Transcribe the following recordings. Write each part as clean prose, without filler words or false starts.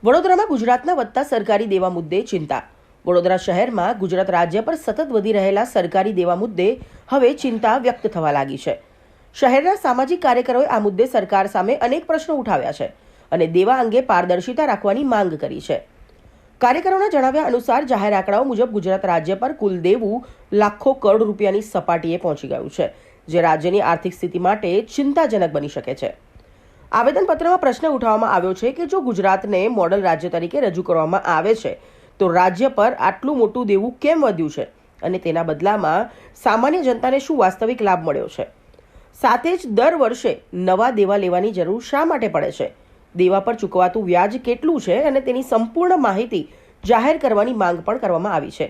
વડોદરામાં ગુજરાતના વધતા સરકારી દેવા મુદ્દે ચિંતા. વડોદરા શહેરમાં ગુજરાત રાજ્ય પર સતત વધી રહેલા સરકારી દેવા મુદ્દે હવે ચિંતા વ્યક્ત થવા લાગી છે. શહેરના સામાજિક કાર્યકરોએ આ મુદ્દે સરકાર સામે અનેક પ્રશ્નો ઉઠાવ્યા છે અને દેવા અંગે પારદર્શિતા રાખવાની માંગ કરી છે. કાર્યકરોના જણાવ્યા અનુસાર જાહેર આંકડાઓ મુજબ ગુજરાત રાજ્ય પર કુલ દેવું લાખો કરોડ રૂપિયાની સપાટીએ પહોંચી ગયું છે, જે રાજ્યની આર્થિક સ્થિતિ માટે ચિંતાજનક બની શકે છે. આવેદનપત્રમાં પ્રશ્ન ઉઠાવવામાં આવ્યો છે કે જો ગુજરાતને મોડલ રાજ્ય તરીકે રજૂ કરવામાં આવે છે તો રાજ્ય પર આટલું મોટું દેવું કેમ વધ્યું છે અને તેના બદલામાં સામાન્ય જનતાને શું વાસ્તવિક લાભ મળ્યો છે. સાથે જ દર વર્ષે નવા દેવા લેવાની જરૂર શા માટે પડે છે, દેવા પર ચૂકવાતું વ્યાજ કેટલું છે અને તેની સંપૂર્ણ માહિતી જાહેર કરવાની માંગ પણ કરવામાં આવી છે.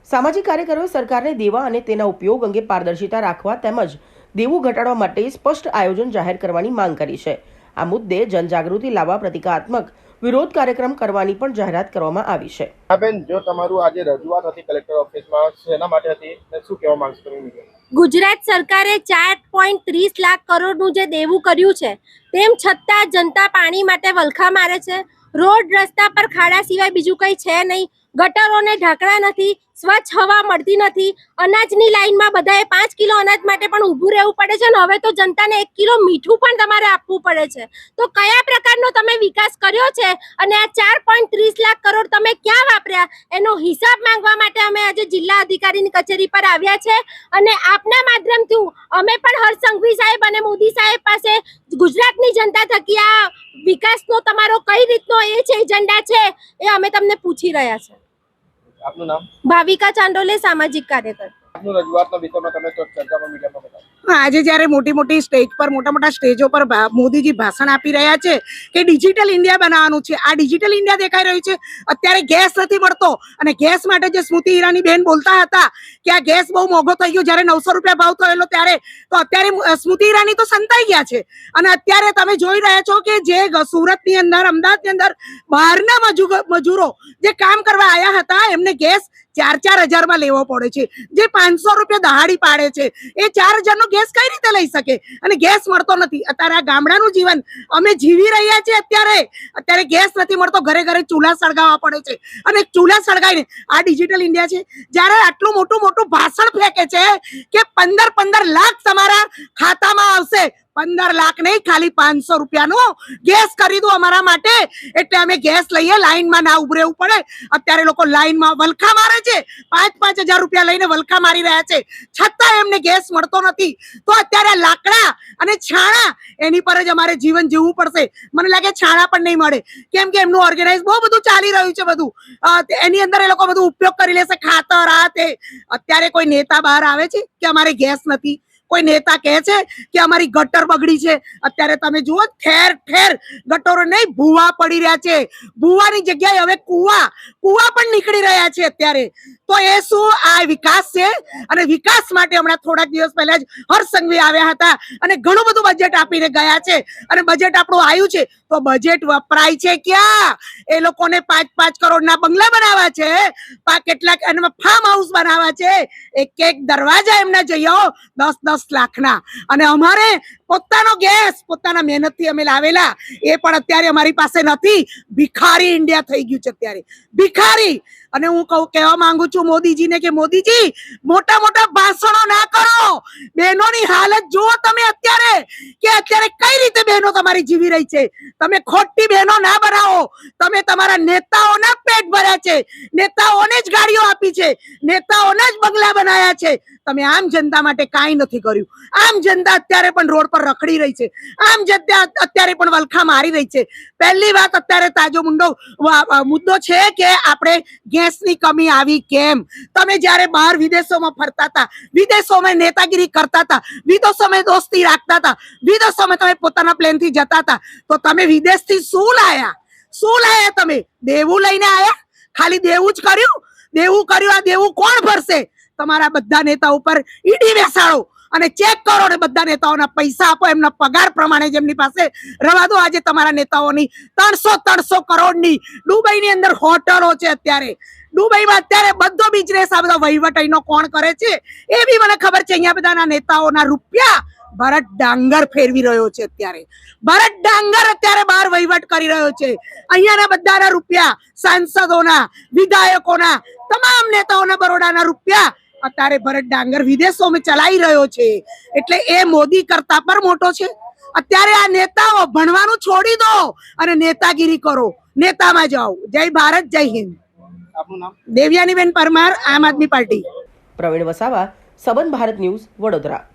સામાજિક કાર્યકરોએ સરકારને દેવા અને તેના ઉપયોગ અંગે પારદર્શિતા રાખવા તેમજ દેવું ઘટાડવા માટે સ્પષ્ટ આયોજન જાહેર કરવાની માંગ કરી છે. આ મુદ્દે જનજાગૃતિ લાવવા પ્રતિકાત્મક વિરોધ કાર્યક્રમ કરવાની પણ જાહેરાત કરવામાં આવી છે. બેન, જો તમારું આજે રજૂઆત હતી કલેક્ટર ઓફિસમાં, શેના માટે હતી અને શું કહેવા માંગશો તમે? ગુજરાત સરકારે 4.30 લાખ કરોડનું જે દેવું કર્યું છે તેમ છતાં જનતા પાણી માટે વલખા મારે છે. રોડ રસ્તા પર ખાડા સિવાય બીજું કંઈ છે નહીં. ગટરોને ઢાંકણા નથી, સ્વચ્છ હવા મળતી નથી. અનાજની લાઈનમાં બધાએ 5 કિલો અનાજ માટે પણ ઊભું રહેવું પડે છે અને હવે તો જનતાને 1 કિલો મીઠું પણ તમારે આપવું પડે છે. તો કયા પ્રકારનો તમે વિકાસ કર્યો છે અને આ 4.30 લાખ કરોડ તમે ક્યાં વાપર્યા એનો હિસાબ માંગવા માટે અમે આજે જિલ્લા અધિકારીની કચેરી પર આવ્યા છે. અને આપના માધ્યમથી અમે પણ હર્ષ સંઘવી સાહેબ અને મોદી સાહેબ પાસે ગુજરાતની જનતા થકી આ વિકાસનો તમારો કઈ રીતનો એ છે એજન્ડા છે એ અમે તમને પૂછી રહ્યા છે. આપનું નામ? ભાવિકા ચાંડોલે, સામાજિક કાર્યકર. આપનું રજૂઆતના વિષયમાં તમે તો ચર્ચામાં મીડિયામાં બતાવો. આજે જ્યારે મોટી સ્ટેજ પર મોટા સ્ટેજો પર મોદીજી ભાષણ આપી રહ્યા છે કે ડિજિટલ ઇન્ડિયા બનાવવાનું છે, આ ડિજિટલ ઇન્ડિયા દેખાઈ રહ્યું છે. અત્યારે ગેસ નથી મળતો અને ગેસ માટે જે સ્મૃતિ ઈરાની બેન બોલતા હતા કે આ ગેસ બહુ મોંઘો થઈ ગયો, જ્યારે 900 રૂપિયા ભાવ થયેલો ત્યારે, તો અત્યારે સ્મૃતિ ઈરાની તો સંતાઈ ગયા છે. અને અત્યારે તમે જોઈ રહ્યા છો કે જે સુરતની અંદર, અમદાવાદની અંદર બહારના મજૂરો જે કામ કરવા આવ્યા હતા એમને ગેસ 4,000 માં લેવો પડે છે. જે 500 રૂપિયા દહાડી પાડે છે એ 4,000 નો ગેસ કઈ રીતે લઈ શકે? અને ગેસ મળતો નથી. અત્યારે આ ગામડાનું જીવન અમે જીવી રહ્યા છીએ. અત્યારે ગેસ નથી મળતો, ઘરે ઘરે ચૂલા સળગાવવા પડે છે અને ચૂલા સળગાવીને આ ડિજિટલ ઇન્ડિયા છે. જ્યારે આટલું મોટું ભાષણ ફેંકે છે કે 15 લાખ તમારા ખાતામાં આવશે, 15 લાખ નહીં, ખાલી 500 રૂપિયાનો ગેસ કરી દો અમારા માટે, એટલે અમે ગેસ લઈએ, લાઈનમાં ના ઉભું રહેવું પડે. અત્યારે લોકો લાઈનમાં વલખા મારે છે, 5,000 રૂપિયા લઈને વલખા મારી રહ્યા છે, છતાં એમને ગેસ મળતો નથી. તો અત્યારે લાકડા અને છાણા એની પર જ અમારે જીવન જીવવું પડશે. મને લાગે છાણા પણ નહીં મળે, કેમ કે એમનું ઓર્ગેનાઇઝ બહુ બધું ચાલી રહ્યું છે. બધું એની અંદર એ લોકો બધું ઉપયોગ કરી લેશે, ખાતર આ તે. અત્યારે કોઈ નેતા બહાર આવે છે કે અમારે ગેસ નથી? કોઈ નેતા કહે છે કે અમારી ગટર બગડી છે? અત્યારે તમે જુઓ, ઠેર ઠેર ગટરો નહીં, ભૂવા પડી રહ્યા છે. ભૂવાની જગ્યાએ હવે કુવા પણ નીકળી રહ્યા છે અત્યારે. તો એ શું આ વિકાસ છે? અને વિકાસ માટે હમણાં થોડાક દિવસ પહેલા જ હર્ષ સંઘવી આવ્યા હતા અને ઘણું બધું બજેટ આપીને ગયા છે. અને બજેટ આપણું આવ્યું છે તો બજેટ વપરાય છે ક્યાં? એ લોકોને 5-5 કરોડના બંગલા બનાવવા છે, કેટલાક ફાર્મ હાઉસ બનાવવા છે. એક દરવાજા એમના જઈ આવો 10-10 લાખના. અને અમારે પોતાનો ગેસ પોતાના મહેનતથી અમે લાવેલા એ પણ અત્યારે અમારી પાસે નથી. ભિખારી ઇન્ડિયા થઈ ગયું છે અત્યારે, ભિખારી. અને હું કહેવા માંગુ છું મોદીજીને કે મોદીજી, મોટા ભાષણો ના કરો. બહેનોની હાલત જુઓ તમે અત્યારે કે અત્યારે કઈ રીતે બહેનો તમારી જીવી રહી છે. તમે ખોટી બહેનો ના બનાવો. તમે તમારા નેતાઓના પેટ ભર્યા છે, નેતાઓને જ ગાડીઓ આપી છે, નેતાઓને જ બંગલા બનાવ્યા છે. તમે આમ જનતા માટે કાંઈ નથી કર્યું. આમ જનતા અત્યારે પણ રોડ પર રખડી રહી છે, આમ જનતા અત્યારે પણ વલખા મારી રહી છે. પહેલી વાત અત્યારે તાજો મુદ્દો છે કે આપણે ગેસની કમી આવી કેમ? તમે જ્યારે બહાર વિદેશોમાં ફરતા હતા, વિદેશોમાં નેતાગીરી કરતા હતા, વિદેશોમાં દોસ્તી રાખતા હતા, વિદેશોમાં તમે પોતાના પ્લેનથી જતા હતા, તો તમે વિદેશથી શું લાયા? તમે દેવું લઈને આયા? ખાલી દેવું જ કર્યું? આ દેવું કોણ ભરશે? તમારા બધા નેતા ઉપર ઈડી બેસાડો અને ચેક કરો ને બધા નેતાઓના પૈસા આપો એમના પગાર પ્રમાણે. જેમની પાસે રવા દો. આજે તમારા નેતાઓની 300 કરોડની દુબઈની અંદર હોટલો છે. અત્યારે દુબઈમાં અત્યારે બધો બિઝનેસ, આ બધા વહીવટ અહીંનો કોણ કરે છે એ બી મને ખબર છે. અહીંયા બધાના નેતાઓના રૂપિયા ભરત ડાંગર ફેરવી રહ્યો છે. ભરત ડાંગર અત્યારે બહાર વહીવટ કરી રહ્યો છે. અહીંયાના બધાના રૂપિયા, સાંસદોના, વિધાયકોના, તમામ નેતાઓના બરોડાના રૂપિયા અત્યારે ભરત ડાંગર વિદેશોમાં ચલાવી રહ્યો છે. એટલે એ મોદી કરતા પણ મોટો છે. અત્યારે આ નેતાઓ ભણવાનું છોડી દો અને નેતાગીરી કરો, નેતામાં જાઓ. જય ભારત, જય હિન્દ. આપનું નામ? દેવ્યાનીબેન પરમાર, આમ આદમી પાર્ટી. પ્રવીણ વસાવા, સંબંધ ભારત ન્યૂઝ, વડોદરા.